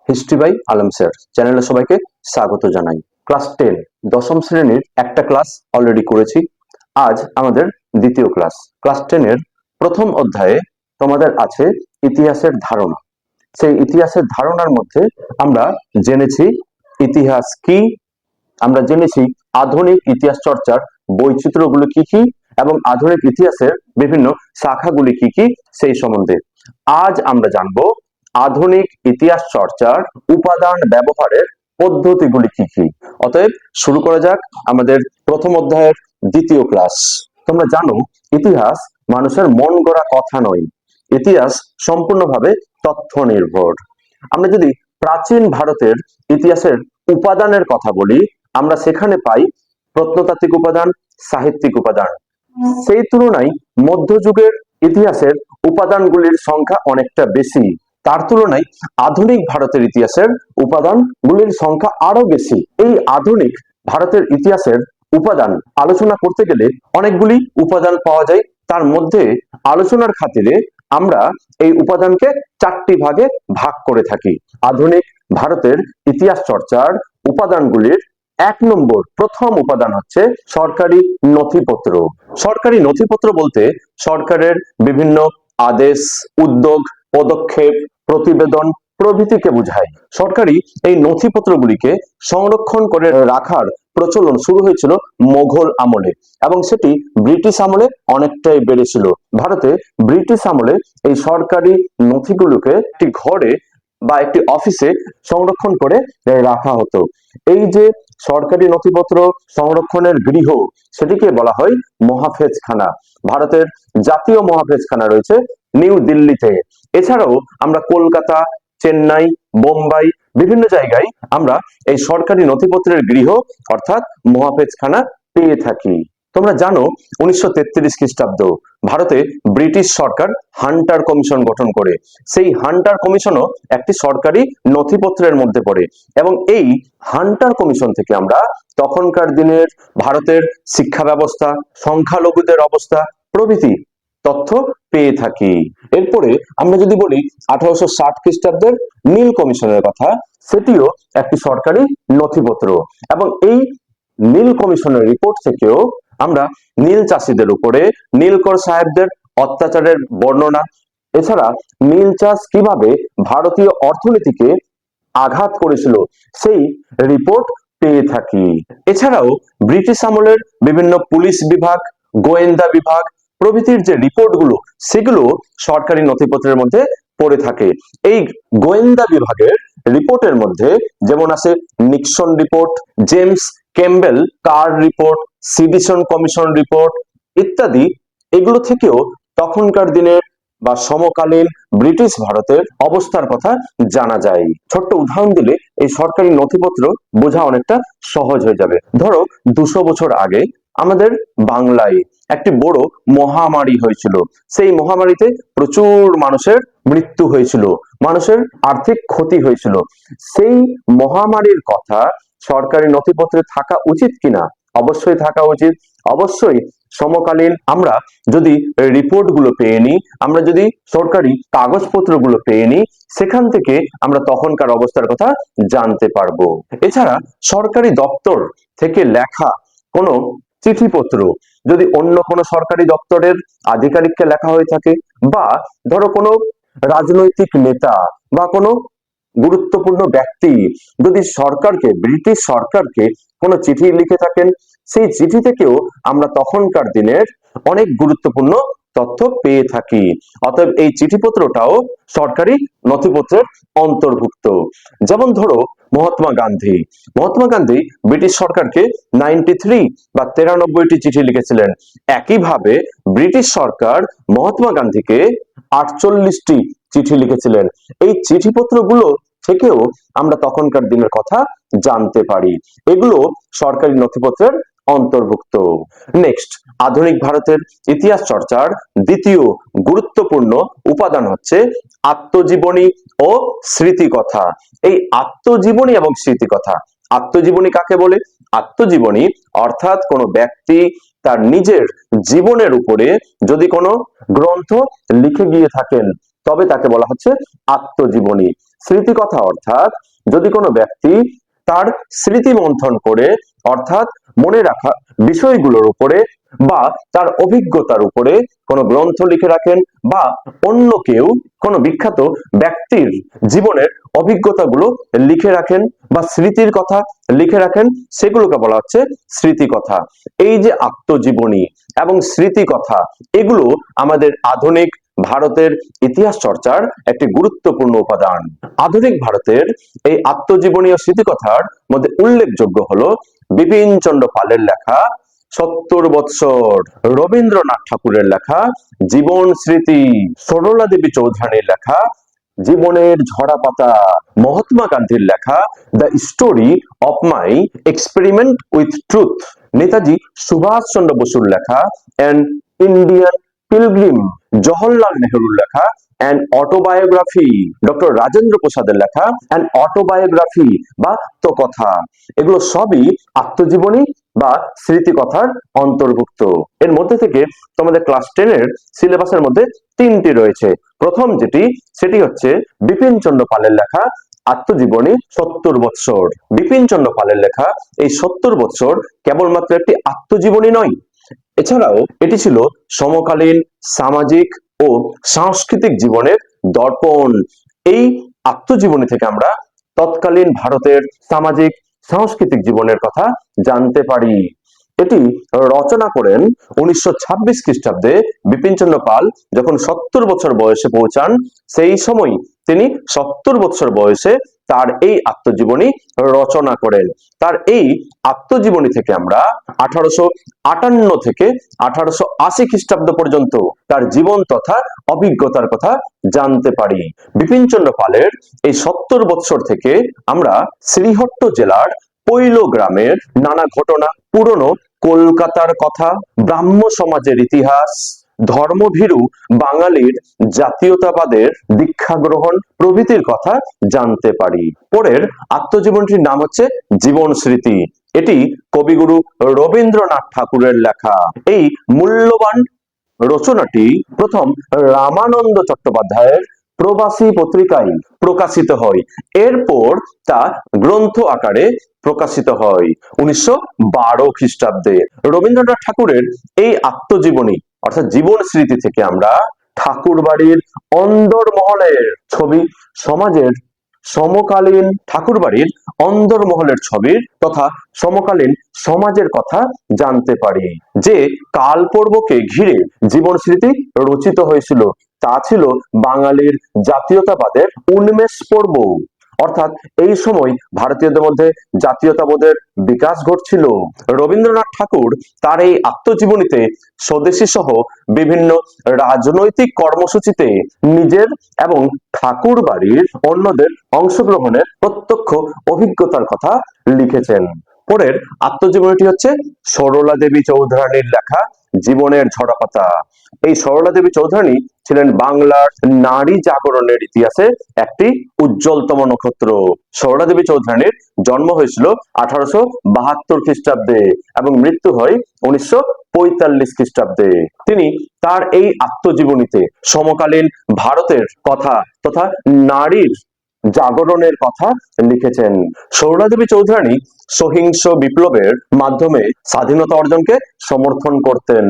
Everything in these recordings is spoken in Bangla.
হিস্ট্রি বাই আলম স্যার চ্যানেলে সবাইকে স্বাগত জানাই। ক্লাস 10 দশম শ্রেণীর একটা ক্লাস অলরেডি করেছি। আজ আমাদের দ্বিতীয় ক্লাস 10 এর প্রথম অধ্যায়ে তোমাদের আছে ইতিহাসের ধারণা। সেই ইতিহাসের ধারণার মধ্যে আমরা জেনেছি ইতিহাস কি, আমরা জেনেছি আধুনিক ইতিহাস চর্চার বৈচিত্র্যগুলো কি কি এবং আধুনিক ইতিহাসের বিভিন্ন শাখাগুলি কি কি সেই সম্বন্ধে। আজ আমরা জানবো আধুনিক ইতিহাস চর্চার উপাদান ব্যবহারের পদ্ধতিগুলি কি কি। অতএব শুরু করা যাক আমাদের প্রথম অধ্যায়ের দ্বিতীয় ক্লাস। তোমরা জানো ইতিহাস মানুষের মন গড়া কথা নয়, ইতিহাস সম্পূর্ণভাবে তথ্য নির্ভর। আমরা যদি প্রাচীন ভারতের ইতিহাসের উপাদানের কথা বলি, আমরা সেখানে পাই প্রত্নতাত্ত্বিক উপাদান, সাহিত্যিক উপাদান। সেই তুলনায় মধ্যযুগের ইতিহাসের উপাদানগুলির সংখ্যা অনেকটা বেশি। তার তুলনায় আধুনিক ভারতের ইতিহাসের উপাদানগুলির সংখ্যা আরো বেশি। এই আধুনিক ভারতের ইতিহাসের উপাদান আলোচনা করতে গেলে অনেকগুলি উপাদান পাওয়া যায়। তার মধ্যে আলোচনার খাতিরে আমরা এই উপাদানকে 4টি ভাগে ভাগ করে থাকি। আধুনিক ভারতের ইতিহাস চর্চার উপাদানগুলির 1 নম্বর প্রথম উপাদান হচ্ছে সরকারি নথিপত্র। সরকারি নথিপত্র বলতে সরকারের বিভিন্ন আদেশ, উদ্যোগ, পদক্ষেপ, প্রতিবেদন প্রভৃতিকে বোঝায়। সরকারি এই নথিপত্রগুলিকে সংরক্ষণ করে রাখার প্রচলন শুরু হয়েছিল মোগল আমলে এবং সেটি ব্রিটিশ আমলে অনেকটাই বেড়েছিল। ভারতে ব্রিটিশ আমলে এই সরকারি নথিগুলোকে একটি ঘরে বা একটি অফিসে সংরক্ষণ করে রাখা হতো। এই যে সরকারি নথিপত্র সংরক্ষণের গৃহ, সেটিকে বলা হয় মহাফেজখানা। ভারতের জাতীয় মহাফেজখানা রয়েছে নিউ দিল্লিতে। এছাড়াও আমরা কলকাতা, চেন্নাই, বোম্বাই বিভিন্ন জায়গায় আমরা এই সরকারি নথিপত্রের গৃহ অর্থাৎ মহাফেজখানা পেয়ে থাকি। তোমরা জানো 1933 খ্রিস্টাব্দ ভারতে ব্রিটিশ সরকার হান্টার কমিশন গঠন করে। সেই হান্টার কমিশনও একটি সরকারি নথিপত্রের মধ্যে পড়ে এবং এই হান্টার কমিশন থেকে আমরা তখনকার দিনের ভারতের শিক্ষা ব্যবস্থা, সংখ্যালঘুদের অবস্থা প্রভৃতি তথ্য পেয়ে থাকি। এরপরে আমরা যদি বলি 1860 খ্রিস্টাব্দের নীল কমিশনের কথা, সেটিও একটি সরকারি নথিপত্র এবং এই নীল কমিশনের রিপোর্ট থেকেও আমরা নীল চাষীদের উপরে নীলকর সাহেবদের অত্যাচারের বর্ণনা, এছাড়া নীল চাষ কিভাবে ভারতীয় অর্থনীতিকে আঘাত করেছিল সেই রিপোর্ট পেয়ে থাকি। এছাড়াও ব্রিটিশ আমলের বিভিন্ন পুলিশ বিভাগ, গোয়েন্দা বিভাগ প্রভৃতির যে রিপোর্টগুলো সেগুলো সরকারি নথিপত্রের মধ্যে পড়ে থাকে। এই গোয়েন্দা বিভাগের রিপোর্টের মধ্যে যেমন আছে নিক্সন রিপোর্ট, জেমস ক্যাম্বেল কার রিপোর্ট, সিডিশন কমিশন রিপোর্ট ইত্যাদি। এগুলো থেকেও তখনকার দিনের বা সমকালীন ব্রিটিশ ভারতের অবস্থার কথা জানা যায়। ছোট্ট উদাহরণ দিলে এই সরকারি নথিপত্র বোঝা অনেকটা সহজ হয়ে যাবে। ধরো 200 বছর আগে আমাদের বাংলায় একটি বড় মহামারী হয়েছিল। সেই মহামারীতে প্রচুর মানুষের মৃত্যু হয়েছিল, মানুষের আর্থিক ক্ষতি হয়েছিল। সেই মহামারীর কথা সরকারি নথিপত্রে থাকা উচিত কিনা? অবশ্যই থাকা উচিত। অবশ্যই সমকালীন আমরা যদি রিপোর্ট গুলো পেয়ে নিই, আমরা যদি সরকারি কাগজপত্র গুলো পেয়ে নিই, সেখান থেকে আমরা তখনকার অবস্থার কথা জানতে পারবো। এছাড়া সরকারি দপ্তর থেকে লেখা কোনো চিঠিপত্র যদি অন্য কোনো সরকারি দপ্তরের আধিকারিককে লেখা হয়ে থাকে, বা ধরো কোনো রাজনৈতিক নেতা বা কোনো গুরুত্বপূর্ণ ব্যক্তি যদি সরকারকে, ব্রিটিশ সরকারকে কোনো চিঠি লিখে থাকেন, সেই চিঠি থেকেও আমরা তখনকার দিনের অনেক গুরুত্বপূর্ণ তথ্য পেয়ে থাকি। অতএব এই চিঠিপত্রটাও সরকারি নথিপত্রের অন্তর্ভুক্ত। যেমন ধরো মহাত্মা গান্ধী ব্রিটিশ সরকারকে 93 বা 93টি চিঠি লিখেছিলেন। একইভাবে ব্রিটিশ সরকার মহাত্মা গান্ধীকে 48টি চিঠি লিখেছিলেন। এই চিঠিপত্রগুলো থেকেও আমরা তখনকার দিনের কথা জানতে পারি। এগুলো সরকারি নথিপত্রের অন্তর্ভুক্ত। নেক্সট, আধুনিক ভারতের ইতিহাস চর্চার দ্বিতীয় গুরুত্বপূর্ণ উপাদান হচ্ছে আত্মজীবনী ও স্মৃতিকথা। এই আত্মজীবনী এবং স্মৃতিকথা, আত্মজীবনী কাকে বলে? আত্মজীবনী অর্থাৎ কোনো ব্যক্তি তার নিজের জীবনের উপরে যদি কোনো গ্রন্থ লিখে গিয়ে থাকেন তবে তাকে বলা হচ্ছে আত্মজীবনী। স্মৃতিকথা অর্থাৎ যদি কোনো ব্যক্তি তার স্মৃতি মন্থন করে অর্থাৎ মনে রাখা বিষয়গুলোর উপরে বা তার অভিজ্ঞতার উপরে কোনো গ্রন্থ লিখে রাখেন বা অন্য কেউ কোনো বিখ্যাত ব্যক্তির জীবনের অভিজ্ঞতাগুলো লিখে রাখেন বা স্মৃতির কথা লিখে রাখেন, সেগুলোকে বলা হচ্ছে স্মৃতিকথা। এই যে আত্মজীবনী এবং স্মৃতিকথা, এগুলো আমাদের আধুনিক ভারতের ইতিহাস চর্চার একটি গুরুত্বপূর্ণ উপাদান। আধুনিক ভারতের এই আত্মজীবনী ও স্মৃতিকথার মধ্যে উল্লেখযোগ্য হলো বিপিন চন্দ্র পালের লেখা ৭০ বৎসর, রবীন্দ্রনাথ ঠাকুরের লেখা জীবন স্মৃতি, সরলা দেবী চৌধুরানীর লেখা জীবনের ঝরা পাতা, মহাত্মা গান্ধীর লেখা the story of my experiment with truth, Netaji Subhash Chandra বসুর লেখা অ্যান ইন্ডিয়ান পিলগ্রিম, জওহরলাল নেহরুর লেখা অ্যান অটোবায়োগ্রাফি, ডক্টর রাজেন্দ্র প্রসাদের লেখা অ্যান অটোবায়োগ্রাফি বা আত্মকথা। এগুলো সবই আত্মজীবনী বা স্মৃতিকথার অন্তর্ভুক্ত। এর মধ্যে থেকে তোমাদের ক্লাস 10 এর সিলেবাসের মধ্যে তিনটি রয়েছে। প্রথম যেটি, সেটি হচ্ছে বিপিন চন্দ্র পালের লেখা আত্মজীবনী ৭০ বৎসর। বিপিন চন্দ্র পালের লেখা এই ৭০ বৎসর কেবলমাত্র একটি আত্মজীবনী নয়, এছাড়াও এটি ছিল সমকালীন সামাজিক ও সাংস্কৃতিক জীবনের দর্পণ। এই আত্মজীবনী থেকে আমরা তৎকালীন ভারতের সামাজিক সাংস্কৃতিক জীবনের কথা জানতে পারি। এটি রচনা করেন ১৯২৬ খ্রিস্টাব্দে। বিপিন চন্দ্র পাল যখন ৭০ বছর বয়সে পৌঁছান, সেই সময় তিনি ৭০ বছর বয়সে তার এই আত্মজীবনী রচনা করেন। তার এই আত্মজীবনী থেকে আমরা ১৮৫৮ থেকে ১৮৮০ খ্রিস্টাব্দ পর্যন্ত তার জীবন তথা অভিজ্ঞতার কথা জানতে পারি। বিপিন চন্দ্র পালের এই ৭০ বৎসর থেকে আমরা শ্রীহট্ট জেলার পৈল গ্রামের নানা ঘটনা, পুরনো কলকাতার কথা, ব্রাহ্ম সমাজের ইতিহাস, ধর্মভীরু বাঙালির জাতীয়তাবাদের দীক্ষা গ্রহণ প্রভৃতির কথা জানতে পারি। পরের আত্মজীবনটির নাম হচ্ছে জীবন স্মৃতি। এটি কবিগুরু রবীন্দ্রনাথ ঠাকুরের লেখা। এই মূল্যবান রচনাটি প্রথম রামানন্দ চট্টোপাধ্যায়ের প্রবাসী পত্রিকায় প্রকাশিত হয়। এরপর তা গ্রন্থ আকারে প্রকাশিত হয় ১৯১২ খ্রিস্টাব্দে। রবীন্দ্রনাথ ঠাকুরের এই আত্মজীবনী অর্থাৎ জীবন স্মৃতি থেকে আমরা ঠাকুর বাড়ির অন্দরমহলের ছবি, সমাজের সমকালীন ঠাকুর বাড়ির অন্দরমহলের ছবির তথা সমকালীন সমাজের কথা জানতে পারি। যে কাল পর্বকে ঘিরে জীবন স্মৃতি রচিত হয়েছিল তা ছিল বাঙালির জাতীয়তাবাদের উন্মেষ পর্ব। অর্থাৎ এই সময় ভারতীয়দের মধ্যে জাতীয়তাবোধের বিকাশ ঘটছিল। রবীন্দ্রনাথ ঠাকুর তার এই আত্মজীবনীতে স্বদেশী সহ বিভিন্ন রাজনৈতিক কর্মসূচিতে নিজের এবং ঠাকুর বাড়ির অন্যদের অংশগ্রহণের প্রত্যক্ষ অভিজ্ঞতার কথা লিখেছেন। পরের আত্মজীবনীটি হচ্ছে সরলা দেবী চৌধুরানীর লেখা জীবনের ঝরা পাতা। এই সরলা দেবী চৌধুরানী ছিলেন বাংলার নারী জাগরণের ইতিহাসে একটি উজ্জ্বলতম নক্ষত্র। সরলা দেবী চৌধুরানীর জন্ম হয়েছিল ১৮৭২ খ্রিস্টাব্দে এবং মৃত্যু হয় ১৯৪৫ খ্রিস্টাব্দে। তিনি তার এই আত্মজীবনীতে সমকালীন ভারতের কথা তথা নারীর জাগরণের কথা লিখেছেন। সরলা দেবী চৌধুরানী সহিংস বিপ্লবের মাধ্যমে স্বাধীনতা অর্জনকে সমর্থন করতেন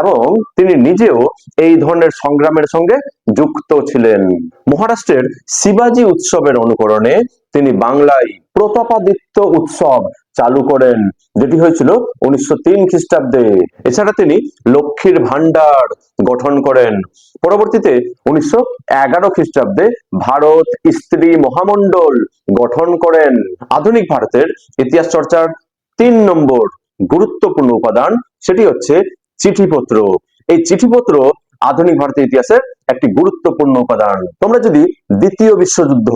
এবং তিনি নিজেও এই ধরনের সংগ্রামের সঙ্গে যুক্ত ছিলেন। মহারাষ্ট্রের শিবাজি উৎসবের অনুকরণে তিনি বাংলায় প্রতাপাদিত্য উৎসব চালু করেন, যেটি হয়েছিল ১৯০৩ খ্রিস্টাব্দে। এছাড়া তিনি লক্ষ্মীর ভান্ডার গঠন করেন। পরবর্তীতে ১৯১১ খ্রিস্টাব্দে ভারত স্ত্রী মহামণ্ডল গঠন করেন। আধুনিক ভারতের ইতিহাস চর্চার ৩ নম্বর গুরুত্বপূর্ণ উপাদান, সেটি হচ্ছে চিঠিপত্র। এই চিঠিপত্র আধুনিক ভারতের ইতিহাসের একটি গুরুত্বপূর্ণ উপাদান। তোমরা যদি দ্বিতীয় বিশ্বযুদ্ধ,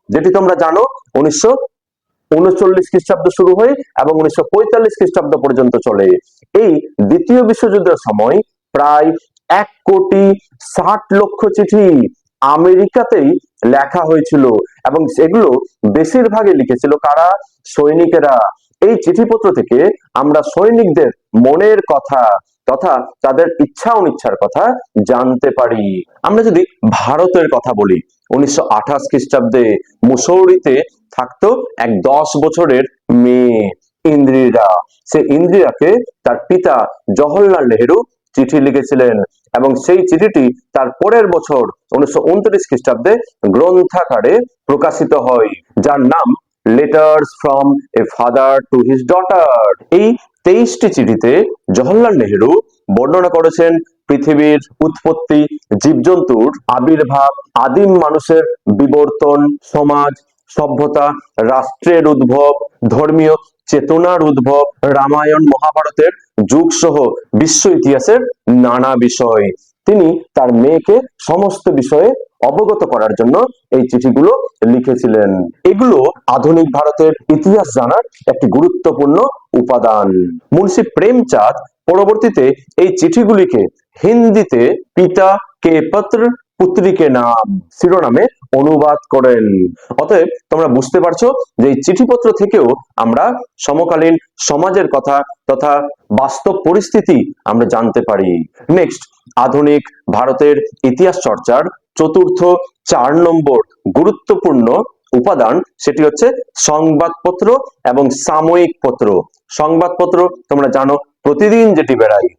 যেটি তোমরা জানো ১৯৩৯ খ্রিস্টাব্দ শুরু হয়ে এবং ১৯৪৫ খ্রিস্টাব্দ পর্যন্ত চলে, এই দ্বিতীয় বিশ্বযুদ্ধের সময় প্রায় ১,৬০,০০,০০০ চিঠি আমেরিকাতেই লেখা হয়েছিল এবং সেগুলো বেশিরভাগই লিখেছিল কারা? সৈনিকেরা। এই চিঠিপত্র থেকে আমরা সৈনিকদের মনের কথা তথা তাদের ইচ্ছা অনিচ্ছার কথা জানতে পারি। আমরা যদি ভারতের কথা বলি, 1928 খ্রিস্টাব্দে মুসৌরিতে থাকতো এক 10 বছরের মেয়ে ইন্দিরা। সে ইন্দিরাকে তার পিতা জওহরলাল নেহেরু চিঠি লিখেছিলেন এবং সেই চিঠিটি তার পরের বছর 1929 খ্রিস্টাব্দে গ্রন্থাকারে প্রকাশিত হয়, যার নাম letters from a father to his daughter. এই 23টি চিঠিতে জওহরলাল নেহেরু বর্ণনা করেছেন পৃথিবীর উৎপত্তি, জীবজন্তুর আবির্ভাব, আদিম মানুষের বিবর্তন, সমাজ, সভ্যতা, রাষ্ট্রের উদ্ভব, ধর্মীয় চেতনার উদ্ভব, রামায়ণ মহাভারতের যুগ সহ বিশ্ব ইতিহাসের নানা বিষয়। তিনি তার মেয়েকে সমস্ত বিষয়ে অবগত করার জন্য এই চিঠিগুলো লিখেছিলেন। এগুলো আধুনিক ভারতের ইতিহাস জানার একটি গুরুত্বপূর্ণ উপাদান। মুন্সি প্রেমচাঁদ পরবর্তীতে এই চিঠিগুলিকে হিন্দিতে পিতা কে পত্র পুত্রী কে নাম শিরোনামে অনুবাদ করেন। অতএব তোমরা বুঝতে পারছো যে এই চিঠিপত্র থেকেও আমরা সমকালীন সমাজের কথা তথা বাস্তব পরিস্থিতি আমরা জানতে পারি। নেক্সট, আধুনিক ভারতের ইতিহাস চর্চার চতুর্থ 4 নম্বর গুরুত্বপূর্ণ উপাদান, সেটি হচ্ছে সংবাদপত্র এবং সাময়িক পত্র। সংবাদপত্র তোমরা জানো প্রতিদিন যেটি বেরায়,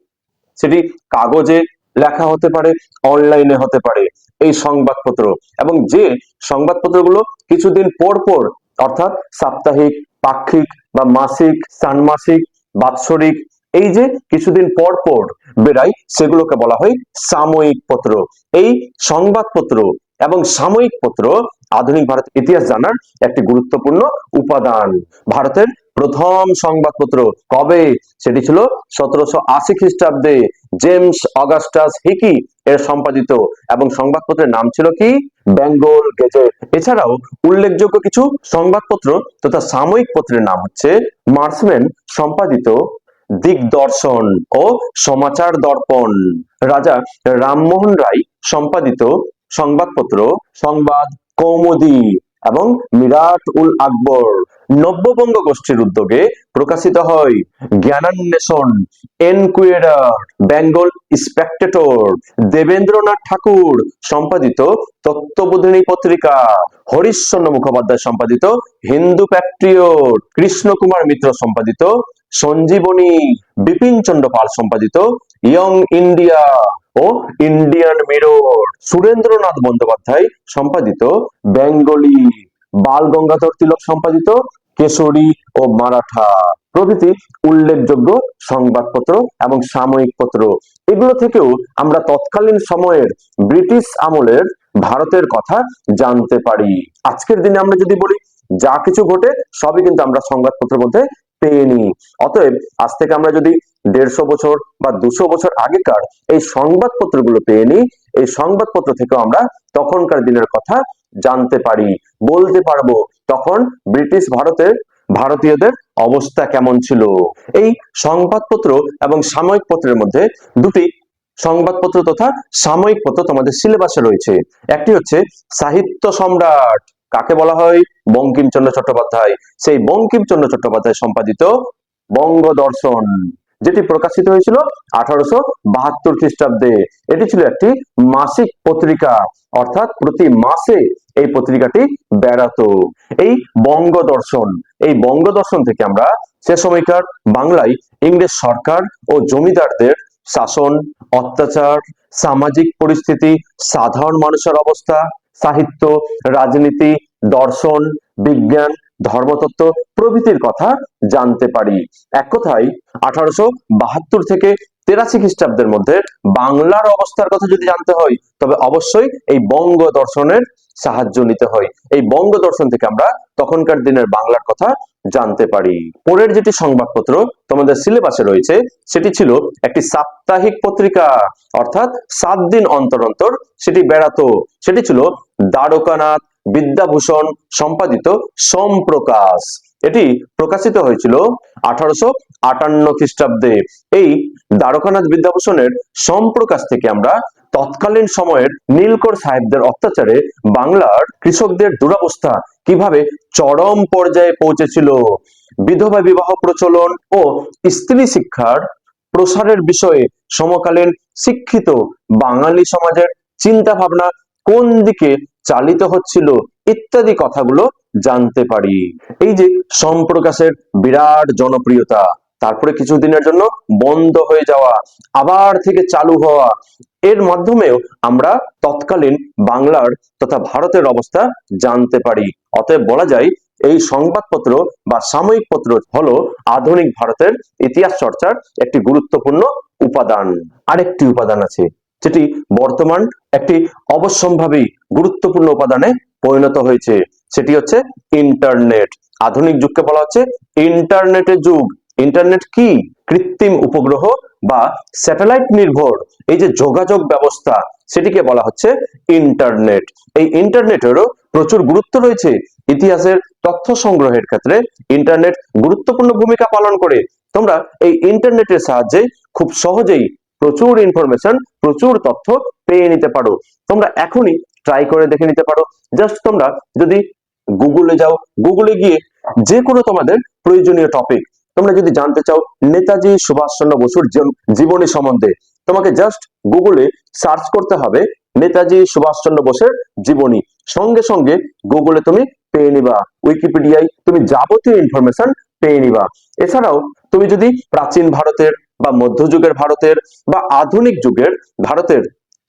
সেটি কাগজে লেখা হতে পারে, অনলাইনে হতে পারে এই সংবাদপত্র, এবং যে সংবাদপত্রগুলো কিছুদিন পর পর অর্থাৎ সাপ্তাহিক, পাক্ষিক বা মাসিক, ষান্মাসিক, বাৎসরিক এই যে কিছুদিন পর পর বেরায় সেগুলোকে বলা হয় সাময়িক পত্র। এই সংবাদপত্র এবং সাময়িক পত্র আধুনিক ভারতের ইতিহাস জানার একটি গুরুত্বপূর্ণ উপাদান। ভারতের প্রথম সংবাদপত্র কবে? সেটি ছিল 1780 খ্রিস্টাব্দে জেমস অগাস্টাস হিকি এর সম্পাদিত, এবং সংবাদপত্রের নাম ছিল কি? বেঙ্গল গেজেট। এছাড়াও উল্লেখযোগ্য কিছু সংবাদপত্র তথা সাময়িক পত্রের নাম হচ্ছে মার্সম্যান সম্পাদিত দিগদর্শন ও সমাচার দর্পণ, রাজা রামমোহন রায় সম্পাদিত সংবাদপত্র সংবাদ কৌমুদী এবং মিরাট উল আকবর। নব্যবঙ্গ গোষ্ঠীর উদ্যোগে প্রকাশিত হয় জ্ঞানান্বেষণ, এনকুয়েরার, বেঙ্গল স্পেকটেটর। দেবেন্দ্রনাথ ঠাকুর সম্পাদিত তত্ত্ববোধিনী পত্রিকা, হরিশ্চন্দ্র মুখোপাধ্যায় সম্পাদিত হিন্দু প্যাট্রিয়ট, কৃষ্ণ কুমার মিত্র সম্পাদিত সঞ্জীবনী, বিপিন চন্দ্র পাল সম্পাদিত ইয়ং ইন্ডিয়া ও ইন্ডিয়ান মিরর, সুরেন্দ্রনাথ বন্দ্যোপাধ্যায় সম্পাদিত বেঙ্গলি, বাল গঙ্গাধর তিলক সম্পাদিত কেশরী ও মারাঠা প্রভৃতি উল্লেখযোগ্য সংবাদপত্র এবং সাময়িক পত্র। এগুলো থেকেও আমরা তৎকালীন সময়ের ব্রিটিশ আমলের ভারতের কথা জানতে পারি। আজকের দিনে আমরা যদি বলি যা কিছু ঘটে সবই কিন্তু আমরা সংবাদপত্রের মধ্যে পেয়ে নিই। অতএব আজ থেকে আমরা যদি 150 বছর বা 200 বছর আগেকার এই সংবাদপত্রগুলো পেয়ে নিই, এই সংবাদপত্র থেকে আমরা তখনকার দিনের কথা জানতে পারি, বলতে পারবো তখন ব্রিটিশ ভারতের ভারতীয়দের অবস্থা কেমন ছিল। এই সংবাদপত্র এবং সাময়িক পত্রের মধ্যে দুটি সংবাদপত্র তথা সাময়িক পত্র তোমাদের সিলেবাসে রয়েছে। একটি হচ্ছে সাহিত্য সম্রাট, কাকে বলা হয়? বঙ্কিমচন্দ্র চট্টোপাধ্যায়। সেই বঙ্কিমচন্দ্র চট্টোপাধ্যায় সম্পাদিত বঙ্গদর্শন, যেটি প্রকাশিত হয়েছিল 1872 খ্রিস্টাব্দে। এটি ছিল একটি মাসিক পত্রিকা, অর্থাৎ প্রতি মাসে এই পত্রিকাটি বেরাতো। এই বঙ্গদর্শন, এই বঙ্গদর্শন থেকে আমরা সে সময়কার বাংলায় ইংরেজ সরকার ও জমিদারদের শাসন, অত্যাচার, সামাজিক পরিস্থিতি, সাধারণ মানুষের অবস্থা, সাহিত্য, রাজনীতি, দর্শন, বিজ্ঞান, ধর্মতত্ত্ব প্রভৃতির কথা জানতে পারি। এক কথায় 1872 থেকে 83 খ্রিস্টাব্দের মধ্যে বাংলার অবস্থার কথা যদি জানতে হয় তবে অবশ্যই এই বঙ্গ দর্শনের সাহায্য নিতে হয়। এই বঙ্গ দর্শন থেকে আমরা তখনকার দিনের বাংলার কথা জানতে পারি। পরের যেটি সংবাদপত্র তোমাদের সিলেবাসে রয়েছে সেটি ছিল একটি সাপ্তাহিক পত্রিকা, অর্থাৎ 7 দিন অন্তর অন্তর সেটি বেরাতো। সেটি ছিল দ্বারকানাথ বিদ্যাভূষণ সম্পাদিত সোমপ্রকাশ। এটি প্রকাশিত হয়েছিল 1858 খ্রিস্টাব্দে। এই দ্বারকানাথ বিদ্যাভূষণের সোমপ্রকাশ থেকে আমরা তৎকালীন সময়ের নীলকর সাহেবদের অত্যাচারে বাংলার কৃষকদের দুরবস্থা কিভাবে চরম পর্যায়ে পৌঁছেছিল, বিধবা বিবাহ প্রচলন ও স্ত্রী শিক্ষার প্রসারের বিষয়ে সমকালীন শিক্ষিত বাঙালি সমাজের চিন্তা ভাবনা কোন দিকে চালিত হচ্ছিল ইত্যাদি কথাগুলো জানতে পারি। এই যে সম্প্রকাশের বিরাট জনপ্রিয়তা, তারপরে কিছুদিনের জন্য বন্ধ হয়ে যাওয়া, আবার থেকে চালু হওয়া, এর মাধ্যমেও আমরা তৎকালীন বাংলার তথা ভারতের অবস্থা জানতে পারি। অতএব বলা যায় এই সংবাদপত্র বা সাময়িক পত্র হলো আধুনিক ভারতের ইতিহাস চর্চার একটি গুরুত্বপূর্ণ উপাদান। আরেকটি উপাদান আছে যেটি বর্তমান একটি অবশ্যম্ভাবী গুরুত্বপূর্ণ উপাদানে পরিণত হয়েছে, সেটি হচ্ছে ইন্টারনেট। আধুনিক যুগকে বলা হচ্ছে ইন্টারনেটের যুগ। ইন্টারনেট কি? কৃত্রিম উপগ্রহ বা স্যাটেলাইট নির্ভর এই যে যোগাযোগ ব্যবস্থা, সেটিকে বলা হচ্ছে ইন্টারনেট। এই ইন্টারনেটেরও প্রচুর গুরুত্ব রয়েছে ইতিহাসের তথ্য সংগ্রহের ক্ষেত্রে। ইন্টারনেট গুরুত্বপূর্ণ ভূমিকা পালন করে। তোমরা এই ইন্টারনেটের সাহায্যে খুব সহজেই প্রচুর ইনফরমেশন, প্রচুর তথ্য পেয়ে নিতে পারো। তোমরা এখনই ট্রাই করে দেখে নিতে পারো। জাস্ট তোমরা যদি গুগলে যাও, গুগলে গিয়ে যে কোনো তোমাদের প্রয়োজনীয় টপিক তোমরা যদি জানতে চাও, নেতাজি সুভাষচন্দ্র বসুর জীবনী সম্বন্ধে, তোমাকে জাস্ট গুগলে সার্চ করতে হবে নেতাজি সুভাষচন্দ্র বোসের জীবনী। সঙ্গে সঙ্গে গুগলে তুমি পেয়ে নিবা, উইকিপিডিয়ায় তুমি যাবতীয় ইনফরমেশন পেয়ে নিবা। এছাড়াও তুমি যদি প্রাচীন ভারতের বা মধ্যযুগের ভারতের বা আধুনিক যুগের ভারতের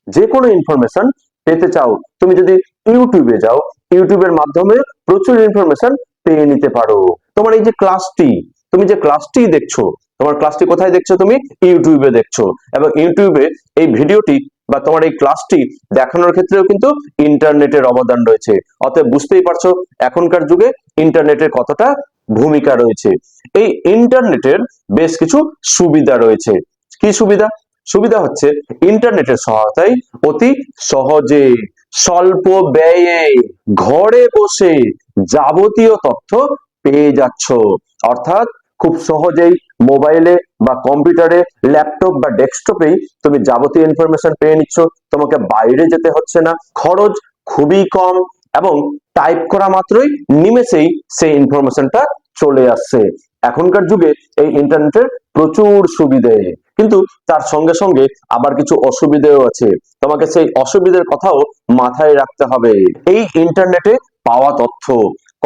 যে কোনো ইনফরমেশন পেতে চাও, তুমি যদি ইউটিউবে যাও, ইউটিউবের মাধ্যমে প্রচুর ইনফরমেশন পেয়ে নিতে পারো। তোমার এই যে ক্লাসটি, তুমি যে ক্লাসটি দেখছো, তোমার ক্লাসটি কোথায় দেখছো? তুমি ইউটিউবে দেখছো, এবং ইউটিউবে এই ভিডিওটি বা তোমার এই ক্লাসটি দেখানোর ক্ষেত্রেও কিন্তু ইন্টারনেটের অবদান রয়েছে। অতএব বুঝতেই পারছো এখনকার যুগে ইন্টারনেটের কতটা ভূমিকা রয়েছে। এই ইন্টারনেটের বেশ কিছু সুবিধা রয়েছে। কি সুবিধা? সুবিধা হচ্ছে ইন্টারনেটের সহায়তায় অতি সহজে, স্বল্প ব্যয়ে, ঘরে বসে যাবতীয় তথ্য পেয়ে যাচ্ছ। অর্থাৎ খুব সহজেই মোবাইলে বা কম্পিউটারে, ল্যাপটপ বা ডেস্কটপেই তুমি যাবতীয় ইনফরমেশন পেয়ে নিচ্ছ। তোমাকে বাইরে যেতে হচ্ছে না, খরচ খুবই কম, এবং টাইপ করা মাত্রই নিমেষেই সেই ইনফরমেশনটা চলে আসছে। এখনকার যুগে এই ইন্টারনেটের প্রচুর সুবিধে, কিন্তু তার সঙ্গে সঙ্গে আবার কিছু অসুবিধেও আছে। তোমাকে সেই অসুবিধার কথাও মাথায় রাখতে হবে। এই ইন্টারনেটে পাওয়া তথ্য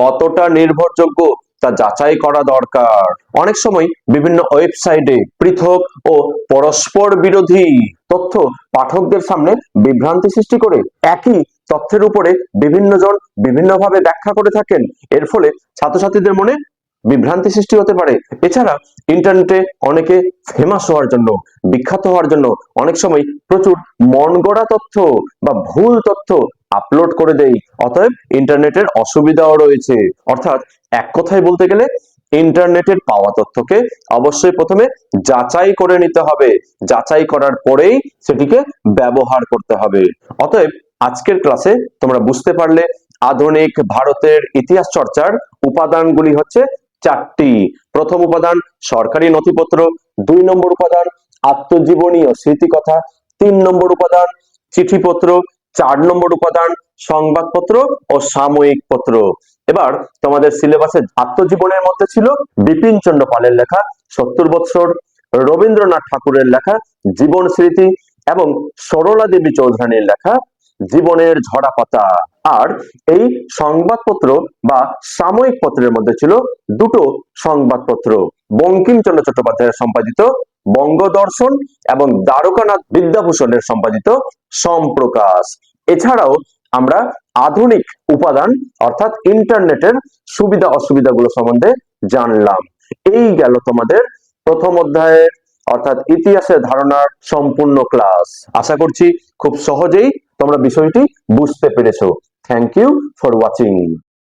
কতটা নির্ভরযোগ্য তা যাচাই করা দরকার। অনেক সময় বিভিন্ন ওয়েবসাইটে পৃথক ও পরস্পর বিরোধী তথ্য পাঠকদের সামনে বিভ্রান্তি সৃষ্টি করে। একই তথ্যের উপরে বিভিন্ন জন বিভিন্নভাবে ব্যাখ্যা করে থাকেন। এর ফলে ছাত্রছাত্রীদের মনে বিভ্রান্তি সৃষ্টি হতে পারে। এছাড়া ইন্টারনেটে অনেকে ফেমাস হওয়ার জন্য, বিখ্যাত হওয়ার জন্য অনেক সময় প্রচুর মন গড়া তথ্য বা ভুল তথ্য আপলোড করে দেয়। অতএব ইন্টারনেটের অসুবিধাও রয়েছে। অর্থাৎ এক কথায় বলতে গেলে ইন্টারনেটের পাওয়া তথ্যকে অবশ্যই প্রথমে যাচাই করে নিতে হবে, যাচাই করার পরেই সেটিকে ব্যবহার করতে হবে। অতএব আজকের ক্লাসে তোমরা বুঝতে পারলে আধুনিক ভারতের ইতিহাস চর্চার উপাদানগুলি হচ্ছে চারটি। প্রথম উপাদান সরকারি নথিপত্র, 2 নম্বর উপাদান আত্মজীবনী ও স্মৃতিকথা, 3 নম্বর উপাদান চিঠিপত্র, 4 নম্বর উপাদান সংবাদপত্র ও সাময়িক পত্র। এবার তোমাদের সিলেবাসে আত্মজীবনের মধ্যে ছিল বিপিন চন্দ্র পালের লেখা 70 বৎসর, রবীন্দ্রনাথ ঠাকুরের লেখা জীবন স্মৃতি, এবং সরলা দেবী চৌধুরানীর লেখা জীবনের ঝরা পাতা। আর এই সংবাদপত্র বা সাময়িক পত্রের মধ্যে ছিল দুটো সংবাদপত্র, বঙ্কিমচন্দ্র চট্টোপাধ্যায়ের সম্পাদিত বঙ্গদর্শন এবং দ্বারকানাথ বিদ্যাভূষণের সম্পাদিত সম্প্রকাশ। এছাড়াও আমরা আধুনিক উপাদান অর্থাৎ ইন্টারনেটের সুবিধা অসুবিধাগুলো সম্বন্ধে জানলাম। এই গেল তোমাদের প্রথম অধ্যায়ের অর্থাৎ ইতিহাসের ধারণার সম্পূর্ণ ক্লাস। আশা করছি খুব সহজেই তোমরা বিষয়টি বুঝতে পেরেছো। Thank you for watching.